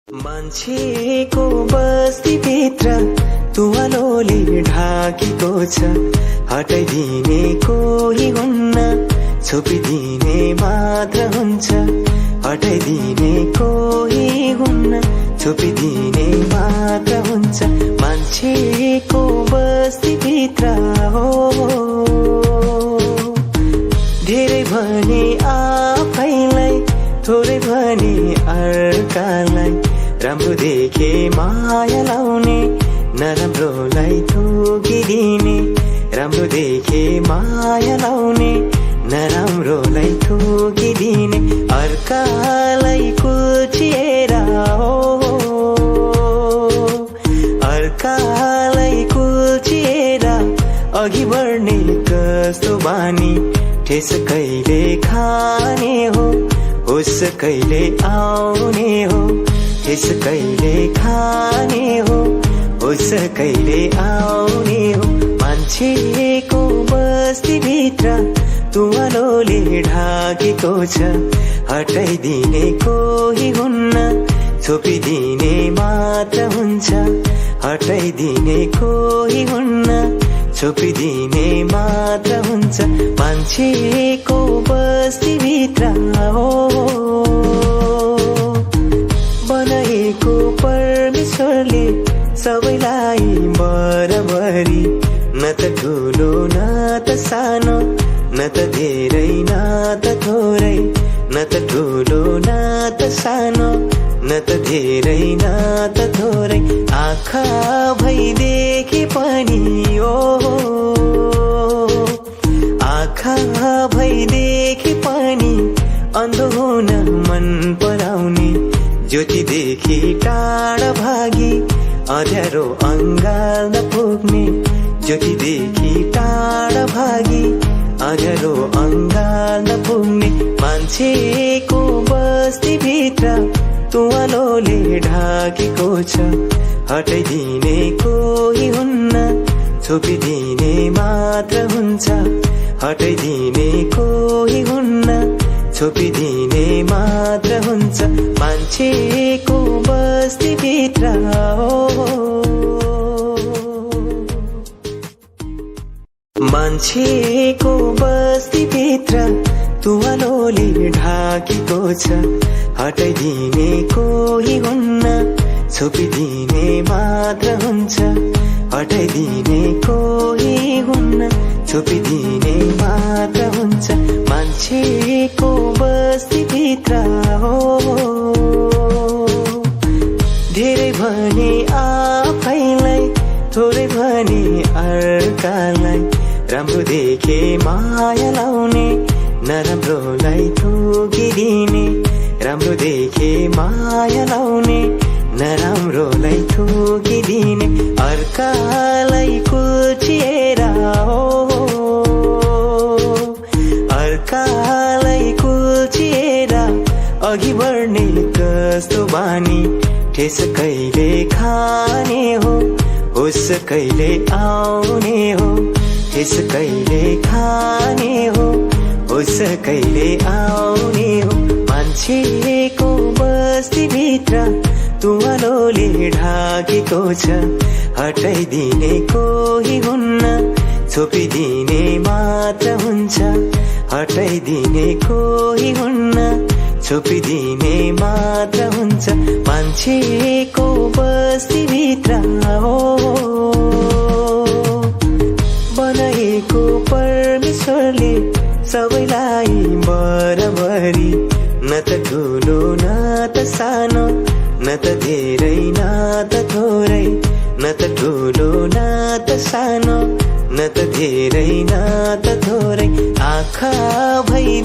मान्छेको बस्तीभित्र तुवालोले ढाकेको छ, हटाइदिने कोही हुन्न, छोपिदिने मात्र हुन्छ। हटाइदिने कोही हुन्न, छोपिदिने मात्र हुन्छ। मान्छेको बस्तीभित्र हो, धेरै भने आफैलाई, थोरै भने अर्कालाई। राम्रो देखे माया लाउने, नराम्रोलाई थुकिदिने। राम्रो देखे माया लाउने, नराम्रोलाई थुकिदिने। अर्कालाई कुल्चिएर हो, अर्कालाई कुल्चिएर अघि बढ्ने कस्तो बानी। ठेस कहिले खाने हो, होस कहिले आउने हो। ठेस कहिले खाने हो, होस कहिले आउने हो। मान्छेको बस्तीभित्र तुवालोले ढाकेको छ, हटाइदिने कोही हुन्न, छोपिदिने मात्र हुन्छ। हटाइदिने कोही हुन्न, छोपिदिने मात्र हुन्छ। मान्छेको बस्तीभित्र हो, बनाएको परमेश्वरले सबैलाई बराबरी। न त ठुलो न त सानो, न त धेरै न त थोरै। न त ठुलो न त सानो, न त धेरै न त थोरै। आँखा भई देखे पनि ओ, आँखा भई देखे पनि अन्धो हुन मन पराउने। ज्योतिदेखि टाढा भागी अँध्यारो अङ्गाल नपुग्ने। ज्योतिदेखि टाढा भागी अँध्यारो अङ्गाल नपुग्ने। मान्छेको बस्तीभित्र तुवालोले ढाकेको छ, हटाइदिने कोही हुन्न, छोपिदिने मात्र हुन्छ। हटाइदिने कोही हुन्न, छोपिदिने मात्र हुन्छ। मान्छेको बस्तीभित्र हो, मान्छेको बस्तीभित्र तुवालोले ढाकेको छ, हटाइदिने कोही हुन्न, छोपिदिने मात्र हुन्छ। हटाइदिने कोही हुन्न, छोपिदिने मात्र हुन्छ। मान्छेको बस्तीभित्र हो, धेरै भने आफैलाई, थोरै भने अर्कालाई। राम्रो देखे माया लाउने, नराम्रोलाई थुकिदिने। राम्रो देखे माया लाउने, नराम्रोलाई थुकिदिने। अर्कालाई कुल्चिएर हो, अर्कालाई कुल्चिएर अघि बढ्ने कस्तो बानी। ठेस कहिले खाने हो, होस कहिले आउने हो। ठेस कहिले खाने हो, होस कहिले आउने हो। मान्छेको बस्तीभित्र तुवालोले ढाकेको छ, हटाइदिने कोही हुन्न, छोपिदिने मात्र हुन्छ। हटाइदिने कोही हुन्न, छोपिदिने मात्र हुन्छ। मान्छेको बस्तीभित्र हो, बनाएको परमेश्वरले सबैलाई बराबरी। न त ठुलो न त सानो, न त धेरै न त थोरै। न त ठुलो न त सानो, न त धेरै न त थोरै। आँखा भई